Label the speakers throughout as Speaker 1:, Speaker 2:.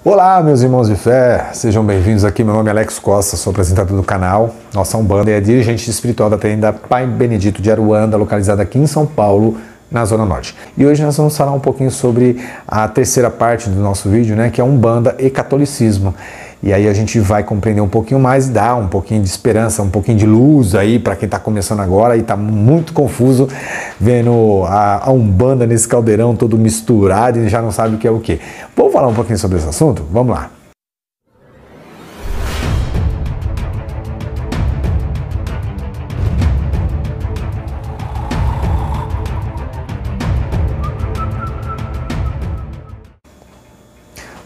Speaker 1: Olá, meus irmãos de fé, sejam bem-vindos aqui. Meu nome é Alex Costa, sou apresentador do canal Nossa Umbanda e é dirigente espiritual da tenda Pai Benedito de Aruanda, localizada aqui em São Paulo, na Zona Norte. E hoje nós vamos falar um pouquinho sobre a terceira parte do nosso vídeo, que é Umbanda e Catolicismo. E aí a gente vai compreender um pouquinho mais e dar um pouquinho de esperança, um pouquinho de luz aí para quem está começando agora e está muito confuso vendo a Umbanda nesse caldeirão todo misturado e já não sabe o que é o que. Vamos falar um pouquinho sobre esse assunto? Vamos lá.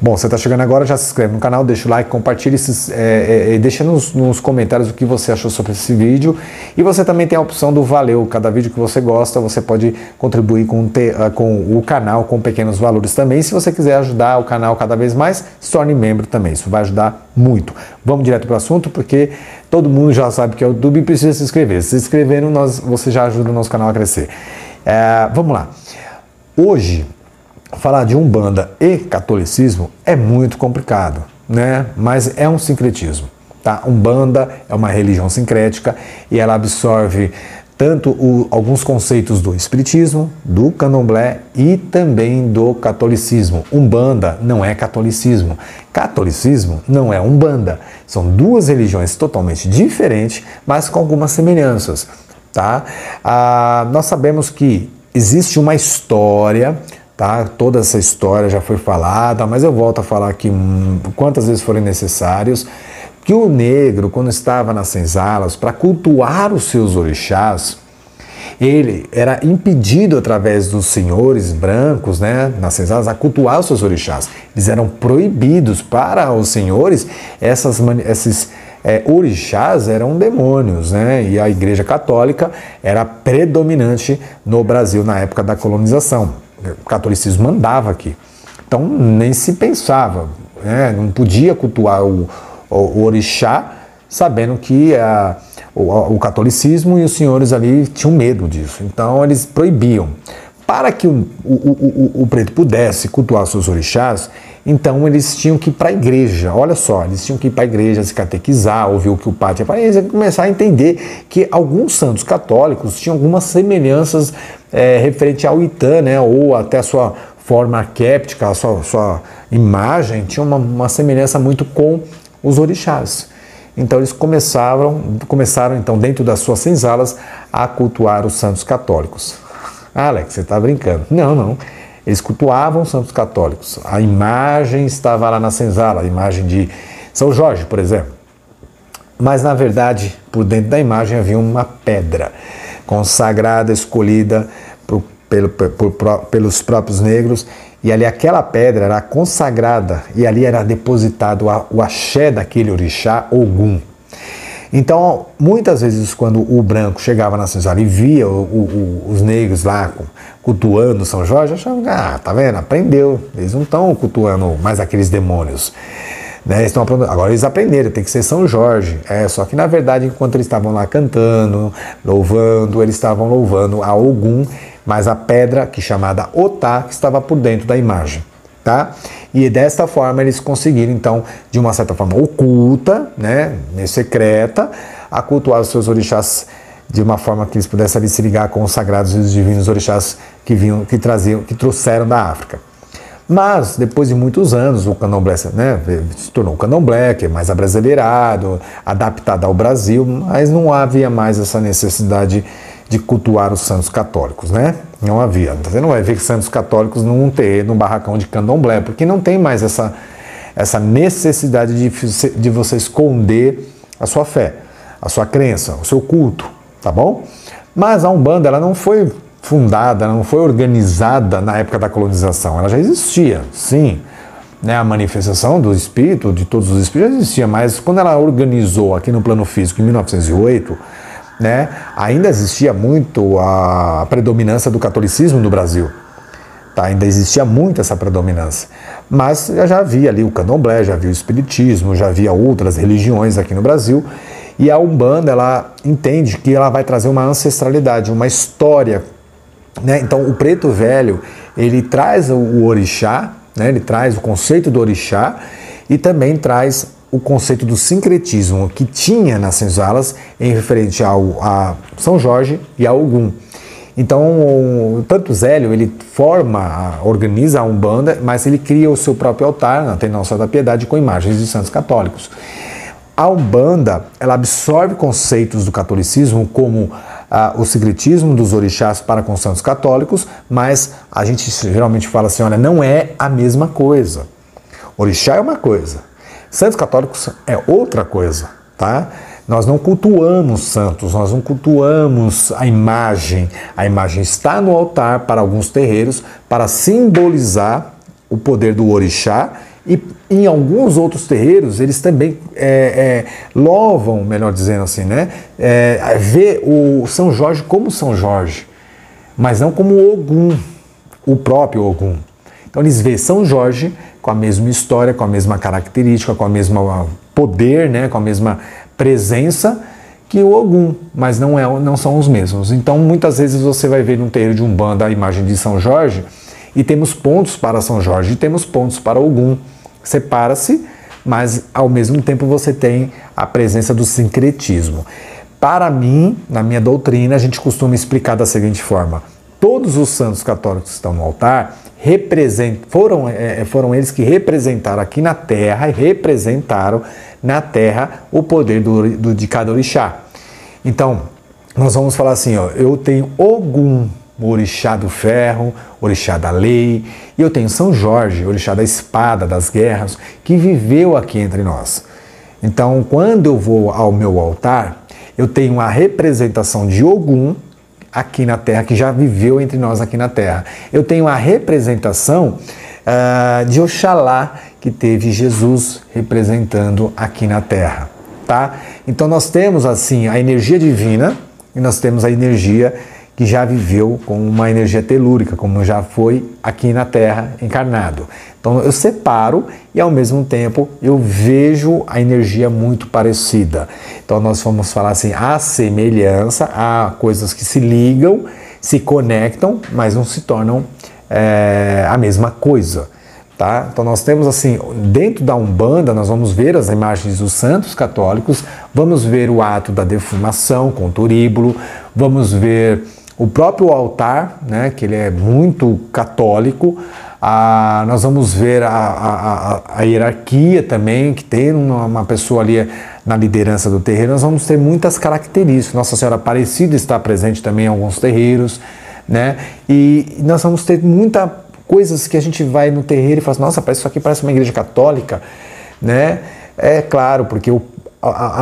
Speaker 1: Bom, você está chegando agora, já se inscreve no canal, deixa o like, compartilha, deixa nos comentários o que você achou sobre esse vídeo. E você também tem a opção do valeu. Cada vídeo que você gosta, você pode contribuir com o canal com pequenos valores também. Se você quiser ajudar o canal cada vez mais, se torne membro também. Isso vai ajudar muito. Vamos direto para o assunto, porque todo mundo já sabe que é o YouTube e precisa se inscrever. Se inscrevendo, você já ajuda o nosso canal a crescer. Vamos lá. Hoje, falar de Umbanda e Catolicismo é muito complicado, Mas é um sincretismo, tá? Umbanda é uma religião sincrética e ela absorve tanto alguns conceitos do Espiritismo, do Candomblé e também do Catolicismo. Umbanda não é catolicismo. Catolicismo não é Umbanda. São duas religiões totalmente diferentes, mas com algumas semelhanças, tá? Nós sabemos que existe uma história, tá? Toda essa história já foi falada, mas eu volto a falar aqui quantas vezes forem necessários, que o negro, quando estava nas senzalas, para cultuar os seus orixás, ele era impedido através dos senhores brancos, nas senzalas, a cultuar os seus orixás. Eles eram proibidos para os senhores, esses orixás eram demônios, E a Igreja Católica era predominante no Brasil na época da colonização. O catolicismo mandava aqui. Então nem se pensava, não podia cultuar o orixá, sabendo que o catolicismo e os senhores ali tinham medo disso. Então eles proibiam. Para que o preto pudesse cultuar seus orixás, então eles tinham que ir para a igreja. Olha só, eles tinham que ir para a igreja, se catequizar, ouvir o que o padre tinha para eles, começar a entender que alguns santos católicos tinham algumas semelhanças referente ao Itã, ou até a sua forma arquétipca, a sua imagem, tinha uma semelhança muito com os orixás. Então eles começaram então, dentro das suas senzalas, a cultuar os santos católicos. Alex, você está brincando. Não. Eles cultuavam os santos católicos. A imagem estava lá na senzala, a imagem de São Jorge, por exemplo. Mas, na verdade, por dentro da imagem havia uma pedra consagrada, escolhida pelos próprios negros. E ali aquela pedra era consagrada e ali era depositado o axé daquele orixá Ogum. Então, muitas vezes, quando o branco chegava na senzala e via os negros lá cultuando São Jorge, achavam, tá vendo, aprendeu, eles não estão cultuando mais aqueles demônios, agora eles aprenderam, tem que ser São Jorge. Só que, na verdade, enquanto eles estavam lá cantando, louvando, eles estavam louvando a Ogum, mas a pedra, chamada Otá, que estava por dentro da imagem. Tá? E desta forma eles conseguiram, então, de uma certa forma oculta, secreta, a cultuar os seus orixás de uma forma que eles pudessem ali se ligar com os sagrados e os divinos orixás que trouxeram da África. Mas, depois de muitos anos, o candomblé se tornou o candomblé, que é mais abrasileirado, adaptado ao Brasil, mas não havia mais essa necessidade de cultuar os santos católicos, Não havia. Você não vai ver santos católicos num barracão de candomblé, porque não tem mais essa necessidade de você esconder a sua fé, a sua crença, o seu culto, tá bom? Mas a Umbanda, ela não foi fundada, não foi organizada na época da colonização, ela já existia, sim. A manifestação do espírito, de todos os espíritos, já existia, mas quando ela organizou aqui no plano físico em 1908, ainda existia muito a predominância do catolicismo no Brasil. Ainda existia muito essa predominância. Mas já havia ali o candomblé, já havia o espiritismo, já havia outras religiões aqui no Brasil. E a Umbanda, ela entende que ela vai trazer uma ancestralidade, uma história. Então, o preto velho, ele traz o orixá, né? Ele traz o conceito do orixá e também traz o conceito do sincretismo que tinha nas senzalas em referente a São Jorge e a Ogum. Então, tanto Zélio, ele organiza a Umbanda, mas ele cria o seu próprio altar na Nossa da Piedade com imagens de santos católicos. A Umbanda, ela absorve conceitos do catolicismo como o sincretismo dos orixás para com santos católicos, mas a gente geralmente fala assim, olha, não é a mesma coisa. Orixá é uma coisa, santos católicos é outra coisa, tá? Nós não cultuamos santos, nós não cultuamos a imagem. A imagem está no altar para alguns terreiros para simbolizar o poder do orixá e em alguns outros terreiros eles também louvam, melhor dizendo assim, né? Vê o São Jorge como São Jorge, mas não como Ogum, o próprio Ogum. Então eles veem São Jorge com a mesma história, com a mesma característica, com a mesma poder, né? Com a mesma presença que o Ogum, mas não são os mesmos. Então muitas vezes você vai ver num terreiro de Umbanda a imagem de São Jorge e temos pontos para São Jorge e temos pontos para Ogum. Separa-se, mas ao mesmo tempo você tem a presença do sincretismo. Para mim, na minha doutrina, a gente costuma explicar da seguinte forma: todos os santos católicos que estão no altar foram eles que representaram aqui na Terra e representaram na Terra o poder de cada orixá. Então, nós vamos falar assim, ó, eu tenho Ogum, o orixá do ferro, orixá da lei, e eu tenho São Jorge, orixá da espada, das guerras, que viveu aqui entre nós. Então, quando eu vou ao meu altar, eu tenho a representação de Ogum aqui na Terra, que já viveu entre nós aqui na Terra. Eu tenho a representação de Oxalá, que teve Jesus representando aqui na Terra, tá? Então nós temos assim a energia divina e nós temos a energia que já viveu com uma energia telúrica, como já foi aqui na Terra encarnado. Então eu separo e ao mesmo tempo eu vejo a energia muito parecida. Então nós vamos falar assim, há semelhança, há coisas que se ligam, se conectam, mas não se tornam a mesma coisa. Tá? Então nós temos assim, dentro da Umbanda, nós vamos ver as imagens dos santos católicos, vamos ver o ato da defumação com turíbulo, vamos ver o próprio altar, né, que ele é muito católico, nós vamos ver a hierarquia também, que tem uma pessoa ali na liderança do terreiro, nós vamos ter muitas características. Nossa Senhora Aparecida está presente também em alguns terreiros, né? E nós vamos ter muitas coisas que a gente vai no terreiro e fala, nossa, isso aqui parece uma igreja católica, né? É claro, porque o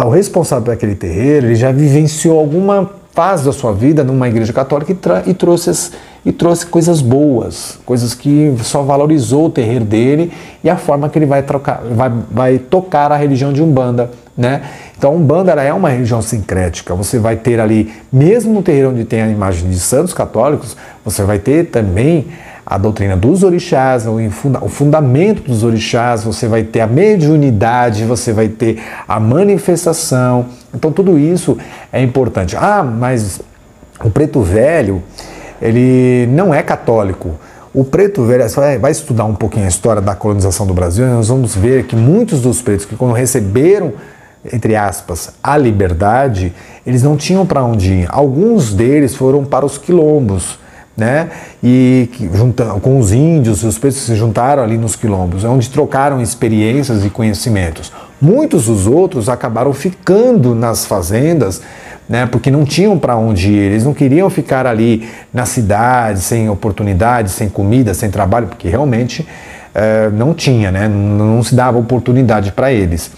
Speaker 1: responsável daquele terreiro, ele já vivenciou alguma fase da sua vida numa igreja católica e trouxe coisas boas, coisas que só valorizou o terreiro dele e a forma que ele vai tocar a religião de Umbanda, né? Então a Umbanda ela é uma religião sincrética, você vai ter ali, mesmo no terreiro onde tem a imagem de santos católicos, você vai ter também a doutrina dos orixás, o fundamento dos orixás, você vai ter a mediunidade, você vai ter a manifestação. Então tudo isso é importante. Mas o Preto Velho, ele não é católico. O Preto Velho, você vai estudar um pouquinho a história da colonização do Brasil, nós vamos ver que muitos dos pretos que quando receberam, entre aspas, a liberdade, eles não tinham para onde ir. Alguns deles foram para os quilombos, né? E com os índios, os pretos se juntaram ali nos quilombos, onde trocaram experiências e conhecimentos. Muitos dos outros acabaram ficando nas fazendas, né? Porque não tinham para onde ir, eles não queriam ficar ali na cidade, sem oportunidade, sem comida, sem trabalho, porque realmente não tinha, né? Não se dava oportunidade para eles.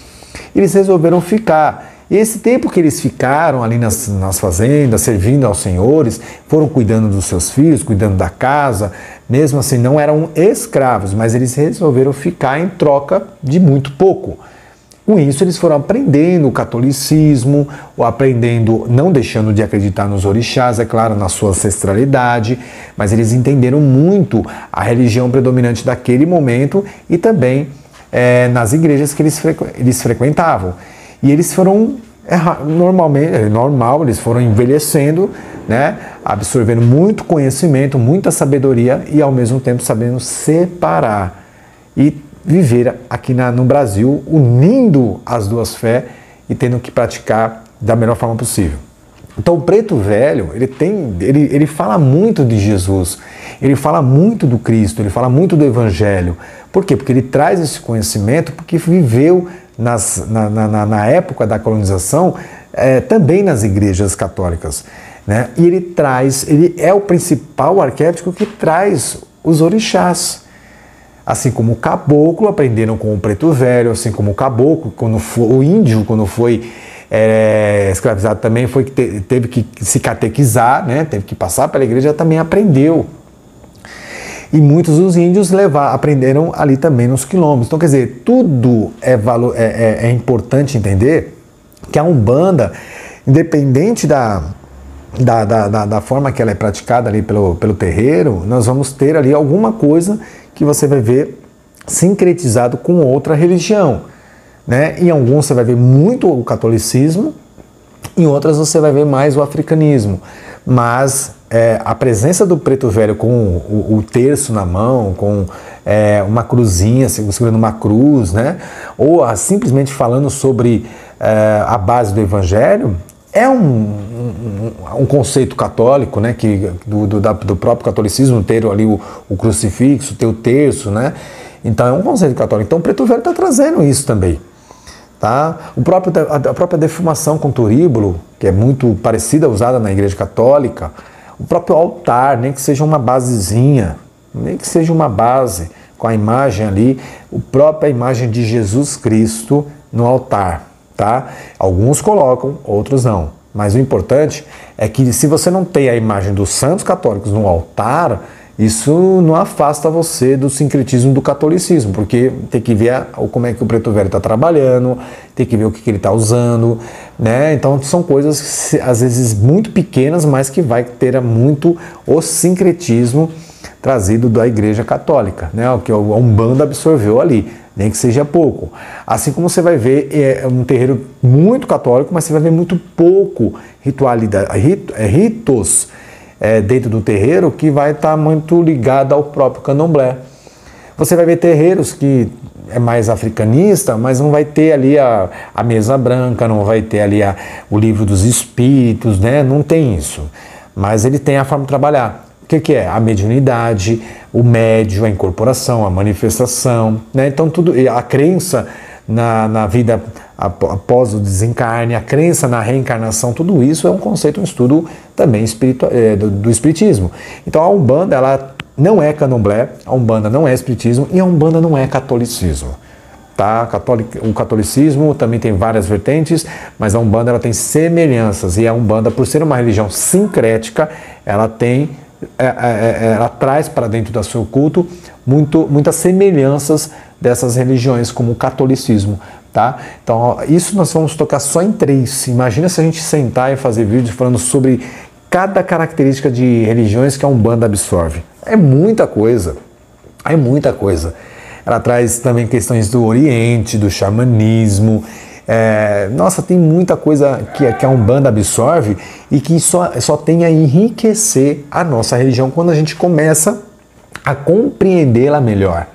Speaker 1: Eles resolveram ficar. E esse tempo que eles ficaram ali nas fazendas, servindo aos senhores, foram cuidando dos seus filhos, cuidando da casa, mesmo assim não eram escravos, mas eles resolveram ficar em troca de muito pouco. Com isso eles foram aprendendo o catolicismo, não deixando de acreditar nos orixás, é claro, na sua ancestralidade, mas eles entenderam muito a religião predominante daquele momento e também nas igrejas que eles frequentavam. E eles foram, eles foram envelhecendo, né, absorvendo muito conhecimento, muita sabedoria e ao mesmo tempo sabendo separar e viver aqui no Brasil, unindo as duas fés e tendo que praticar da melhor forma possível. Então o Preto Velho, ele fala muito de Jesus, ele fala muito do Cristo, ele fala muito do Evangelho. Por quê? Porque ele traz esse conhecimento, porque viveu na época da colonização, também nas igrejas católicas, né? E ele é o principal arquétipo que traz os orixás. Assim como o caboclo aprenderam com o Preto Velho, assim como o caboclo, o índio, quando foi escravizado também, teve que se catequizar, né? Teve que passar pela igreja, também aprendeu. E muitos dos índios aprenderam ali também nos quilombos. Então, quer dizer, tudo é importante entender que a Umbanda, independente da forma que ela é praticada ali pelo terreiro, nós vamos ter ali alguma coisa que você vai ver sincretizado com outra religião, né? Em alguns você vai ver muito o catolicismo, em outras você vai ver mais o africanismo. Mas a presença do Preto Velho com o terço na mão, com uma cruzinha, segurando uma cruz, né? Ou simplesmente falando sobre a base do Evangelho, é um conceito católico, né, do próprio catolicismo, ter ali o crucifixo, ter o terço, né? Então é um conceito católico. Então o Preto Velho está trazendo isso também. Tá? A própria defumação com turíbulo, que é muito parecida, usada na Igreja Católica, o próprio altar, nem que seja uma basezinha, nem que seja uma base com a imagem ali, a própria imagem de Jesus Cristo no altar. Tá? Alguns colocam, outros não. Mas o importante é que se você não tem a imagem dos santos católicos no altar, isso não afasta você do sincretismo do catolicismo, porque tem que ver como é que o Preto Velho está trabalhando, tem que ver o que ele está usando, né? Então são coisas às vezes muito pequenas, mas que vai ter muito o sincretismo trazido da Igreja Católica, né? O que a Umbanda absorveu ali, nem que seja pouco. Assim como você vai ver um terreiro muito católico, mas você vai ver muito pouco ritos dentro do terreiro que vai estar muito ligado ao próprio candomblé. Você vai ver terreiros que é mais africanista, mas não vai ter ali a mesa branca, não vai ter ali o livro dos espíritos, né? Não tem isso. Mas ele tem a forma de trabalhar. O que é? A mediunidade, o médio, a incorporação, a manifestação, né? Então tudo, a crença na vida após o desencarne, a crença na reencarnação, tudo isso é um conceito, um estudo também do espiritismo. Então a Umbanda, ela não é candomblé, a Umbanda não é espiritismo e a Umbanda não é catolicismo. Tá? O catolicismo também tem várias vertentes, mas a Umbanda ela tem semelhanças, e a Umbanda, por ser uma religião sincrética, ela traz para dentro do seu culto muitas semelhanças dessas religiões, como o catolicismo, tá? Então, isso nós vamos tocar só em 3. Imagina se a gente sentar e fazer vídeos falando sobre cada característica de religiões que a Umbanda absorve. É muita coisa, é muita coisa. Ela traz também questões do Oriente, do xamanismo. Nossa, tem muita coisa que a Umbanda absorve e que só tem a enriquecer a nossa religião quando a gente começa a compreendê-la melhor.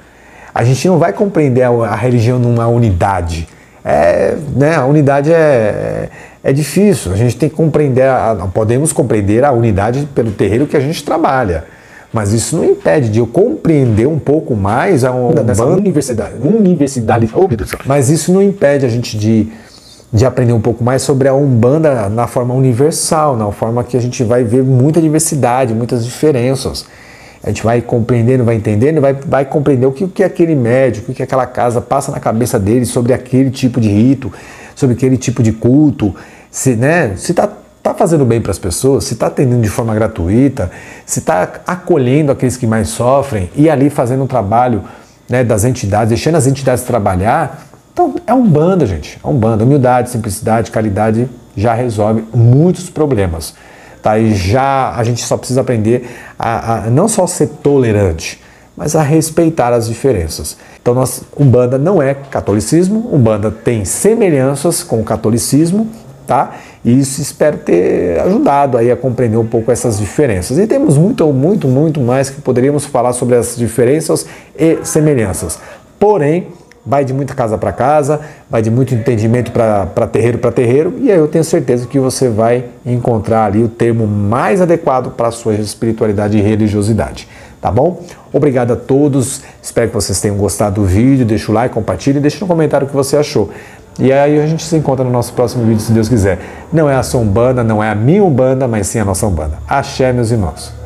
Speaker 1: A gente não vai compreender a religião numa unidade. Né, a unidade é difícil. A gente tem que compreender, podemos compreender a unidade pelo terreiro que a gente trabalha. Mas isso não impede de eu compreender um pouco mais dessa universidade. Mas isso não impede a gente de aprender um pouco mais sobre a Umbanda na forma universal, na forma que a gente vai ver muita diversidade, muitas diferenças. A gente vai compreendendo, vai entendendo, vai compreender o que é aquele médico, o que aquela casa passa na cabeça dele sobre aquele tipo de rito, sobre aquele tipo de culto, se está fazendo bem para as pessoas, se está atendendo de forma gratuita, se está acolhendo aqueles que mais sofrem e ali fazendo um trabalho, né, das entidades, deixando as entidades trabalhar. Então é Umbanda, gente, é Umbanda. Humildade, simplicidade, caridade já resolve muitos problemas. Tá? E já a gente só precisa aprender a não só ser tolerante, mas a respeitar as diferenças. Então Umbanda não é catolicismo, Umbanda tem semelhanças com o catolicismo, tá? E isso espero ter ajudado aí a compreender um pouco essas diferenças. E temos muito mais que poderíamos falar sobre as diferenças e semelhanças. Porém, vai de muita casa para casa, vai de muito entendimento para terreiro, e aí eu tenho certeza que você vai encontrar ali o termo mais adequado para a sua espiritualidade e religiosidade, tá bom? Obrigado a todos, espero que vocês tenham gostado do vídeo, deixa o like, compartilha e deixa no comentário o que você achou. E aí a gente se encontra no nosso próximo vídeo, se Deus quiser. Não é a sua Umbanda, não é a minha Umbanda, mas sim a nossa Umbanda. Axé, meus irmãos.